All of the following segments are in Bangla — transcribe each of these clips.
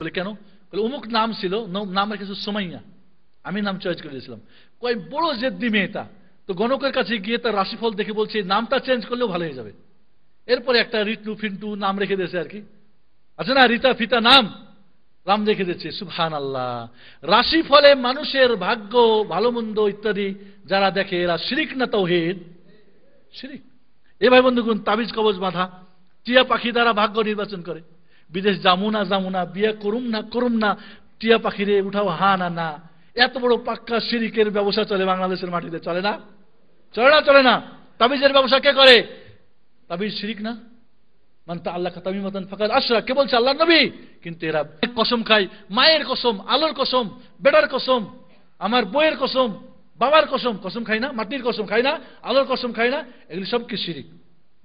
বলে কেন? বলে অমুক নাম ছিল, নাম রেখেছে সুমাইয়া, আমি নাম চয়েস করে দিয়েছিলাম। কয় বড় জেদ্দি মেয়েটা, তো গণকের কাছে গিয়ে তার রাশিফল দেখে বলছে নামটা চেঞ্জ করলেও ভালো হয়ে যাবে। এরপরে একটা রিটু ফিন্টু নাম রেখে দিয়েছে আর কি, আছে না রিতা ফিতা নাম রেখে দিয়েছে। সুবহানাল্লাহ। রাশি ফলে মানুষের ভাগ্য ভালো মন্দ ইত্যাদি যারা দেখে এরা শিরিক না তাওহীদ? শিরিক। এ ভাই বন্ধুগণ, তাবিজ কবজ বাঁধা, টিয়া পাখি দ্বারা ভাগ্য নির্বাচন করে, বিদেশ যামু না বিয়ে করুম না টিয়া পাখিরে উঠাও হা না না, এত বড় পাক্কা শিরিকের ব্যবসা চলে বাংলাদেশের মাটিতে, চলে না? চলে না। তাবিজের ব্যবসা কে করে? তাবিজ শিরিক না? মান তাআল্লাকা তামিমাতান ফাকাদ আশরাক, কে বলছে? আল্লাহর নবী। কিন্তু এরা কসম খায়, মায়ের কসম, আলোর কসম, বেটার কসম, আমার বইয়ের কসম, বাবার কসম খায় না, মাটির কসম খায় না, আলোর কসম খায় না, এগুলি সব কি শিরিক।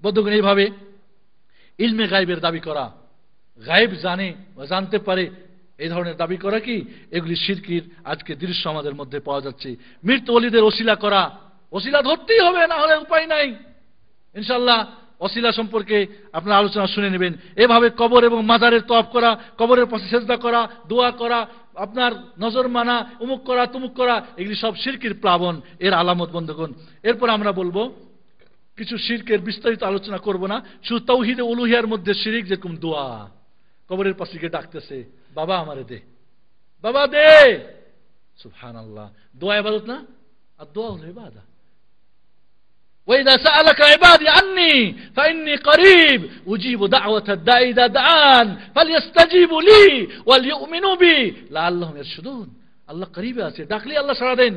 বন্ধুগণ, এইভাবে ইলমে গায়েবের দাবি করা, গায়েব জানে বা জানতে পারে, এই ধরনের দাবি করা কি এগুলি শিরকির আজকে দৃশ্য আমাদের মধ্যে পাওয়া যাচ্ছে। মৃত ওলিদের ওসিলা করা, ওসিলা ধরতেই হবে, না হলে উপায় নাই। ইনশাআল্লাহ ওসিলা সম্পর্কে আপনারা আলোচনা শুনে নেবেন। এভাবে কবর এবং মাজারের তওয়াফ করা, কবরের পাশে সেজদা করা, দোয়া করা, আপনার নজর মানা, উমুক করা তুমুক করা, এগুলি সব শিরকির প্লাবন, এর আলামত বন্ধুগণ। এরপর আমরা বলবো কিছু শিরকের বিস্তারিত আলোচনা করব না, শুধু তাওহীদে উলুহিয়ার মধ্যে শিরিক, যেরকম দোয়া, কবরের পাশে গিয়ে ডাকতেছে বাবা আমারে দে, বাবা দে। সুবহানাল্লাহ। দোয়া ইবাদত না? আর দোয়া হলো ইবাদত। وإذا سألك عبادي عني فإني قريب أجيب دعوة الداعي إذا دعان فليستجيبوا لي وليؤمنوا بي لعلهم يرشدون। আল্লাহ করিবে আছে, ডাকলে আল্লাহ সাড়া দেন।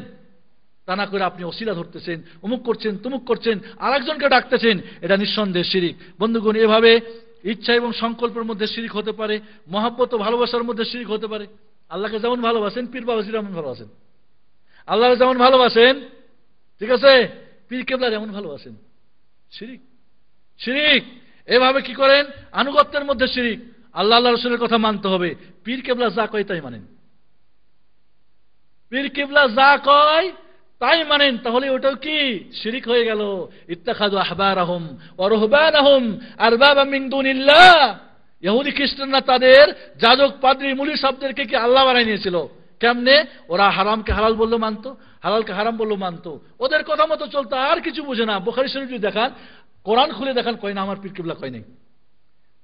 তা না করে আপনি ওসিলা ধরতেছেন, অমুক করছেন তুমুক করছেন, আরেকজনকে ডাকতেছেন, এটা নিঃসন্দেহে শিরিক। বন্ধুগণ, এভাবে ইচ্ছা এবং সংকল্পের মধ্যে শিরিক হতে পারে, মহব্বত ও ভালোবাসার মধ্যে শিরিক হতে পারে। আল্লাহকে যেমন ভালোবাসেন, পীর বাবাজিরা যেমন ভালোবাসেন, আল্লাহ যেমন ভালোবাসেন, ঠিক আছে, পীর কেবলা যেমন ভালোবাসেন, শিরিক। এভাবে কি করেন? আনুগত্যের মধ্যে শিরিক। আল্লাহ রাসূলের কথা মানতে হবে, পীর কেবলা যা কয় তাই মানেন, পীর কেবলা যা কয় তাই মানেন, তাহলে ওটাও কি শিরিক হয়ে গেল। ইত্তাখাযু আহবারাহুম ওয়া রুহবানাহুম আরবাবা মিন দুনিল্লাহ। ইহুদি খ্রিস্টানরা তাদের যাজক, পাদ্রী, মুলি শব্দকে কি আল্লাহ বানাই নিয়েছিল। কেমনে? ওরা হারামকে হালাল বললো মানতো, হালালকে হারাম বললো মানতো, ওদের কথা মতো চলতো, আর কিছু বুঝে না। বুখারী শরীফ যদি দেখান, কোরআন খুলে দেখান, কয় না আমার পীর কেবলা কয় নাই।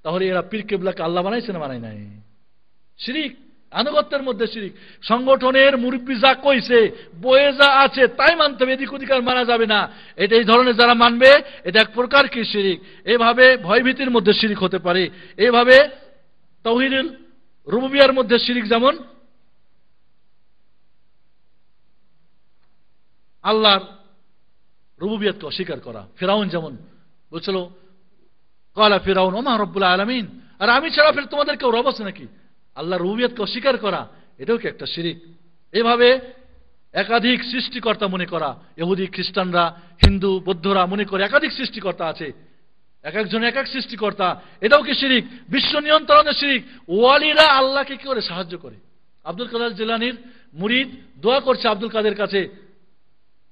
তাহলে এরা পীর কেবলাকে আল্লাহ বানাইছে না বানাই নাই? শিরিক, আনুগত্যের মধ্যে শিরিক। সংগঠনের মুরব্বী যা কইছে, বইয়ে যা আছে তাই মানতে হবে, এদিক ওদিক আর মানা যাবে না। এটা এই ধরনের যারা মানবে, এটা এক প্রকার কি শিরিক। এভাবে ভয়ভীতির মধ্যে শিরিক হতে পারে। এভাবে তাওহীদুল রুবুবিয়্যার মধ্যে শিরিক, যেমন আল্লাহর রুবুবিয়্যাতকে অস্বীকার করা। ফিরাউন যেমন বলছিল, ক্বালা ফিরাউন ওমা রব্বুল আলামিন, আর আমি ছাড়া ফের তোমাদের কেউ রব আছে নাকি? আল্লাহর রুবুবিয়্যাতকে অস্বীকার করা, এটাও কি একটা শিরিক। এভাবে একাধিক সৃষ্টিকর্তা মনে করা, ইহুদি খ্রিস্টানরা, হিন্দু বৌদ্ধরা মনে করে একাধিক সৃষ্টিকর্তা আছে, এক একজন এক এক সৃষ্টিকর্তা, এটাও কি শিরিক। বিশ্ব নিয়ন্ত্রণের শিরিক। ওয়ালিরা আল্লাহকে কি করে সাহায্য করে? আব্দুল কাদের জিলানীর মুরিদ দোয়া করছে আব্দুল কাদের কাছে,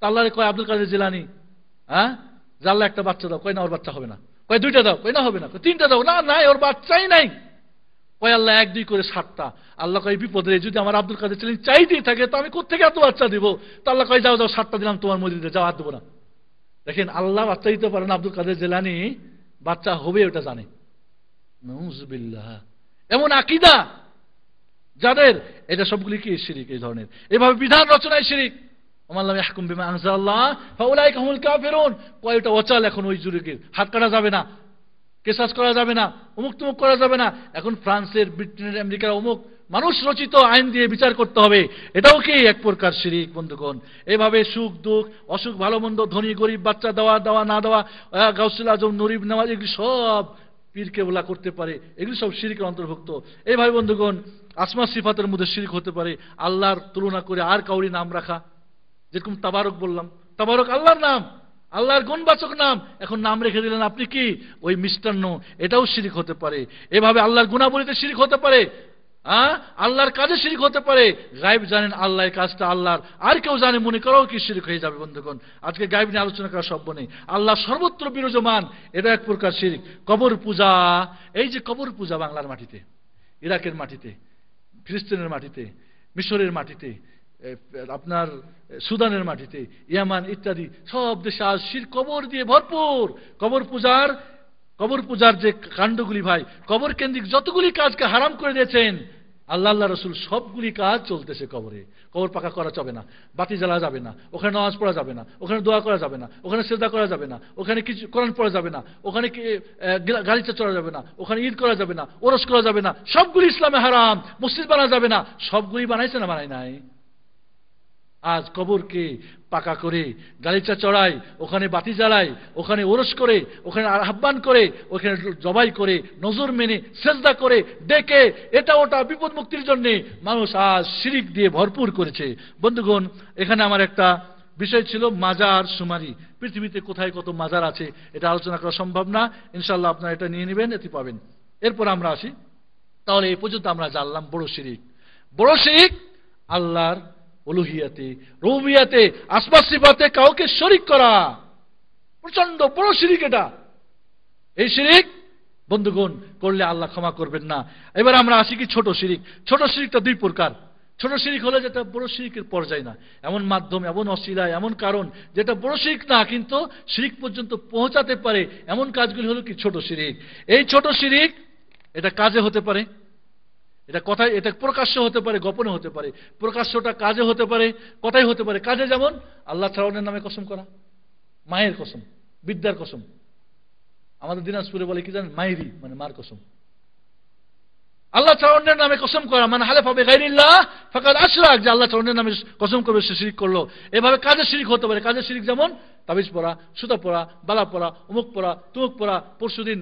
আল্লাহরে কয় আব্দুল কাদের জিলানী, যে আল্লাহ একটা বাচ্চা দাও, কয় না ওর বাচ্চা হবে না। কয় দুইটা দাও, কয় না হবে না। তিনটা দাও, না নাই ওর বাচ্চাই নাই। কয় আল্লাহ এক দুই করে 60টা। আল্লাহ কয় বিপদে যদি আমার আব্দুল কাদের জিলানী চাইতেই থাকে তো আমি কোত্থেকে এত বাচ্চা দিব? তো আল্লাহ কয় যাও 60টা দিলাম তোমার মসজিদে, যাও, হাত দেবো না। দেখেন, আল্লাহ বাচ্চা দিতে পারেন, আব্দুল কাদের জিলানী বাচ্চা হবে ওটা জানে। নাউযুবিল্লাহ। এমন আকীদা যাদের, এটা সবগুলি কি শিরিক এই ধরনের। এভাবে বিধান রচনায় শিরিক। ওমাল্লাম ইয়াহকুম বিমা আনজালাল্লাহ ফাউলাইকা হুমুল কাফিরুন। কয়টা অচাল এখন ওই যুগে, হাত কাটা যাবে না, কেসাস করা যাবে না, অমুক তুমুক করা যাবে না। এখন ফ্রান্সের, ব্রিটেনের, আমেরিকার অমুক মানুষ রচিত আইন দিয়ে বিচার করতে হবে, এটাও কি এক প্রকার শিরিক বন্ধুগণ। এভাবে সুখ দুঃখ, অসুখ ভালো মন্দ, ধনী গরিব, বাচ্চা দেওয়া দেওয়া না দেওয়া, গাউসুল আজম, নরিব নেওয়া, এগুলি সব পীর কেবলা করতে পারে, এগুলি সব শিরিকের অন্তর্ভুক্ত। এইভাবে বন্ধুগণ আসমা সিফাতের মধ্যে শিরিক হতে পারে। আল্লাহর তুলনা করে আর কাউরি নাম রাখা, যেরকম তাবারক বললাম, তাবারক আল্লাহর নাম, আল্লাহর গুণবাচক নাম, এখন নাম রেখে দিলেন আপনি কি ওই মিষ্টান্ন, এটাও শিরিক হতে পারে। এভাবে আল্লাহর গুণাবলীতে শিরিক হতে পারে, আল্লাহর কাজে শিরিক হতে পারে। গায়েব জানেন আল্লাহর কাজটা আল্লাহর, আর কেউ জানে মনে করাও কি শিরিক হয়ে যাবে বন্ধুগণ। আজকে গায়েব নিয়ে আলোচনা করা সম্ভব নেই। আল্লাহ সর্বত্র বিরাজমান, এটা এক প্রকার শিরিক। কবর পূজা, এই যে কবর পূজা বাংলার মাটিতে, ইরাকের মাটিতে, ফিলিস্তিনের মাটিতে, মিশরের মাটিতে, আপনার সুদানের মাটিতে, ইয়ামান ইত্যাদি সব দেশে আজ শিরক কবর দিয়ে ভরপুর। কবর পূজার যে কাণ্ডগুলি ভাই, কবর কেন্দ্রিক যতগুলি কাজকে হারাম করে দিয়েছেন আল্লাহ রসুল, সবগুলি কাজ চলতেছে কবরে। কবর পাকা করা যাবে না, বাতি জ্বালা যাবে না, ওখানে নামাজ পড়া যাবে না, ওখানে দোয়া করা যাবে না, ওখানে সেজদা করা যাবে না, ওখানে কিছু কোরআন পড়া যাবে না, ওখানে গাড়িতে চড়া যাবে না, ওখানে ঈদ করা যাবে না, ওরস করা যাবে না, সবগুলি ইসলামে হারাম। মসজিদ বানা যাবে না, সবগুলি বানাইছে না বানাই নাই? আজ কবরকে পাকা করে গালিচা চড়াই, ওখানে বাতি জ্বালাই, ওখানে ওরস করে, ওখানে আহ্বান করে, ওখানে জবাই করে, নজর মেনে সেজদা করে ডেকে এটা ওটা বিপদ মুক্তির জন্য মানুষ আজ শিরিক দিয়ে ভরপুর করেছে। বন্ধুগণ, এখানে আমার একটা বিষয় ছিল মাজার শুমারি। পৃথিবীতে কোথায় কত মাজার আছে এটা আলোচনা করা সম্ভব না, ইনশাআল্লাহ আপনারা এটা নিয়ে নেবেন, এটি পাবেন। এরপর আমরা আসি, তাহলে এই পর্যন্ত আমরা জানলাম বড় শিরিক আল্লাহর উলুহিয়াতে, রুবিয়াতে, আসমা সিফাতে কাউকে শরীক করা, প্রচন্ড বড় শিরিক এটা। এই শিরিক বন্ধুগণ করলে আল্লাহ ক্ষমা করবেন না। এবার আমরা আসি কি ছোট শিরিক। ছোট শিরিকটা দুই প্রকার। ছোট শিরিক হলে যেটা বড় শিরিকের পর্যায়ে না, এমন মাধ্যম, এমন অসিলা, এমন কারণ যেটা বড় শিরিক না কিন্তু শিরিক পর্যন্ত পৌঁছাতে পারে, এমন কাজগুলি হলো কি ছোট শিরিক। এই ছোট শিরিক এটা কাজে হতে পারে, এটা কথায়, এটা প্রকাশ্য হতে পারে, গোপনে হতে পারে। প্রকাশ্যটা কাজে হতে পারে, কথাই হতে পারে। কাজে যেমন আল্লাহ ছাড়ানোর নামে কসম করা, মায়ের কসম, বিদ্যার কসম। আমাদের দিনাজপুরে বলে কি জানেন, মায়েরি মানে মার কসম। আল্লাহ ছাড়ানোর নামে কসম করা মানে হালেফা বিগাইরিল্লাহ ফাকাদ আশরাক, যে আল্লাহ ছাড়ানোর নামে কসম করবে সে শিরিক করলো। এভাবে কাজের শিরিক হতে পারে। কাজের শিরিক যেমন তাবিজ পড়া, সুতা পড়া, বালা পড়া, অমুক পড়া, তুমুক পড়া। পরশুদিন,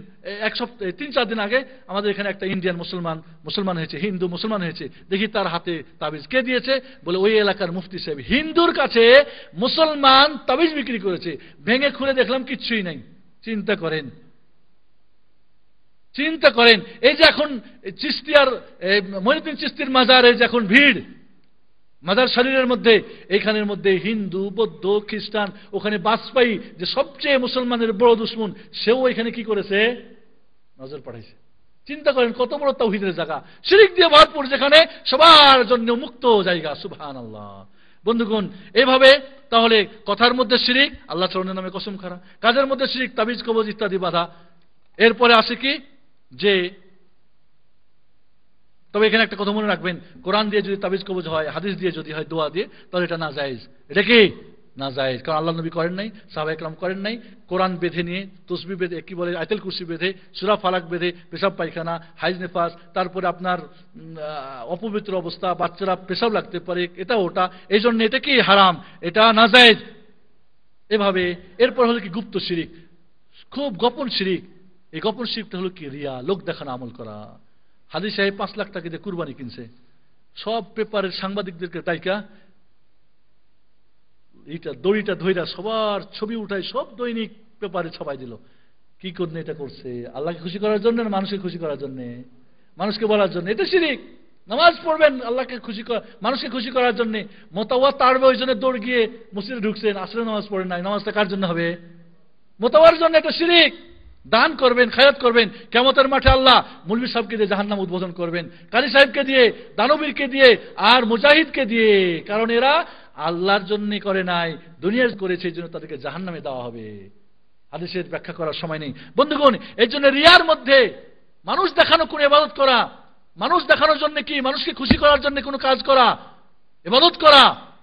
এক সপ্তাহে 3-4 দিন আগে আমাদের এখানে একটা ইন্ডিয়ান মুসলমান হয়েছে, হিন্দু মুসলমান হয়েছে। দেখি তার হাতে তাবিজ কে দিয়েছে, বলে ওই এলাকার মুফতি সাহেব হিন্দুর কাছে মুসলমান তাবিজ বিক্রি করেছে। ভেঙে খুলে দেখলাম কিচ্ছুই নাই। চিন্তা করেন, এই যে এখন চিস্তিয়ার, মঈনুদ্দিন চিস্তির মাজারে যে এখন ভিড়, মাজার শরীরের মধ্যে, এইখানের মধ্যে হিন্দু, বৌদ্ধ, খ্রিস্টান, ওখানে বাজপেয়ী যে সবচেয়ে মুসলমানের বড় দুশ্মন, সেও এখানে কি করেছে, নজর পাঠাইছে। চিন্তা করেন কত বড় তাওহীদের জায়গা, শিরিক দিয়ে ভরপুর, যেখানে সবার জন্য মুক্ত জায়গা। সুবহানাল্লাহ। বন্ধুগণ, এইভাবে তাহলে কথার মধ্যে শিরিক, আল্লাহ চরণের নামে কসম খারা। কাজের মধ্যে শিরিক, তাবিজ কবজ ইত্যাদি বাধা। এরপরে আসে কি, যে তবে এখানে একটা কথা মনে রাখবেন, কোরআন দিয়ে যদি তাবিজ কবজ হয়, হাদিস দিয়ে যদি হয়, দোয়া দিয়ে, তাহলে এটা নাজায়েজ। এটা কি নাজায়েজ? কারণ আল্লাহ নবী করেন নাই, সাহাবায়ে কেরাম করেন নাই। কোরআন বেঁধে নিয়ে, তসবিহ বেঁধে, কি বলে, আয়াতুল কুরসি বেঁধে, সূরা ফালাক বেঁধে, পেশাব পায়খানা, হাইজ নেফাস, তারপরে আপনার অপবিত্র অবস্থা, বাচ্চারা পেশাব লাগতে পারে, এটা ওটা, এই জন্য এটা কি হারাম, এটা নাজায়েজ। এভাবে এরপর হলো কি গুপ্ত শিরিক, খুব গোপন শিরিক। এই গোপন শিরিকটা হলো কি রিয়া, লোক দেখানো আমল করা। হাজী সাহেব 5 লাখ টাকা দিয়ে কুরবানি কিনছে, সব পেপারের সাংবাদিকদেরকে তাইকা এইটা দড়িটা ধইরা সবার ছবি উঠাই সব দৈনিক পেপারে ছাপাই দিল। কি করনে এটা করছে? আল্লাহকে খুশি করার জন্য না মানুষকে খুশি করার জন্য? মানুষকে বলার জন্য। এটা শিরিক। নামাজ পড়বেন আল্লাহকে খুশি করা, মানুষকে খুশি করার জন্য। মোতাওয়ার তাড়বে ওই জন্য দৌড় গিয়ে মসজিদে ঢুকছেন, আসলে নামাজ পড়েন নাই। নামাজটা কার জন্য হবে? মোতাওয়ার জন্য। এটা শিরিক। দান করবেন, খায়রাত করবেন, কিয়ামতের মাঠে আল্লাহ মৌলভী সাহেবকে দিয়ে জাহান্নাম উদ্বোধন করবেন, কাজী সাহেবকে দিয়ে, দানবীরকে দিয়ে, আর মুজাহিদকে দিয়ে। কারণ এরা আল্লাহর জন্য করে নাই, দুনিয়ার করেছে, এই জন্য তাদেরকে জাহান্নামে দেওয়া হবে। হাদিসের ব্যাখ্যা করার সময় নেই বন্ধুগণ। এই জন্য রিয়ার মধ্যে মানুষ দেখানো কোন ইবাদত করা, মানুষ দেখানোর জন্য কি, মানুষকে খুশি করার জন্য কোনো কাজ করা, ইবাদত করা,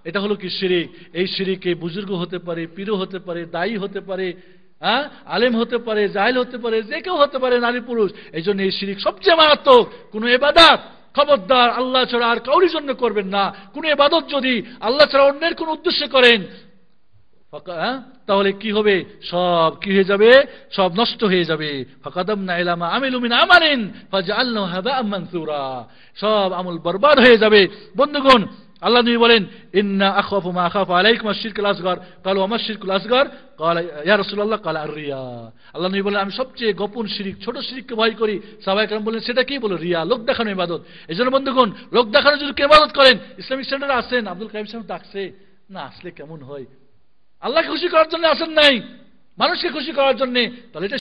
এটা হলো কি শিরিক। এই শিরিকে বুজুর্গ হতে পারে, পীর হতে পারে, দায়ী হতে পারে, আলেম হতে পারে, জাহেল হতে পারে, যে কেউ হতে পারে, নারী পুরুষ। এই জন্য এই শিরিক সবচেয়ে মারাত্মক। কোন ইবাদত খবরদার আল্লাহ ছাড়া আর কাউরির জন্য করবেন না। কোন ইবাদত যদি আল্লাহ ছাড়া অন্যের কোন উদ্দেশ্যে করেন, তাহলে কি হবে? সব কি হয়ে যাবে? সব নষ্ট হয়ে যাবে। ফাকাদামনা ইলা মা আমিলু মিন আমালিন ফাজআলনাহু হাবাআম মানসুরা। সব আমল বরবাদ হয়ে যাবে। বন্ধুগণ, আল্লাহ নবী বলেন, ইন্না আখাফু মা আখাফু আলাইকুম আশ-শিরকুল আসগর। ক্বালু আমা আশ-শিরকুল আসগর? ক্বালা ইয়া রাসূলুল্লাহ ক্বালা আর-রিয়া। আল্লাহ নবী বলেন, আমি সবচেয়ে গোপন শিরিক, ছোট শিরিককে ভয় করি। সাহাবায়ে কেরাম বলেন, সেটা কি? বলে রিয়া, লোক দেখানো ইবাদত। এজন্য বন্ধুগণ, লোক দেখানো যদি কেউ ইবাদত করেন, ইসলামিক সেন্টারে আসেন, আব্দুল কাইম সাহেব ডাকছে না, আসলে কেমন হয়? আল্লাহকে খুশি করার জন্য আসেন নাই, মানুষকে খুশি করার জন্য, তাহলে এটা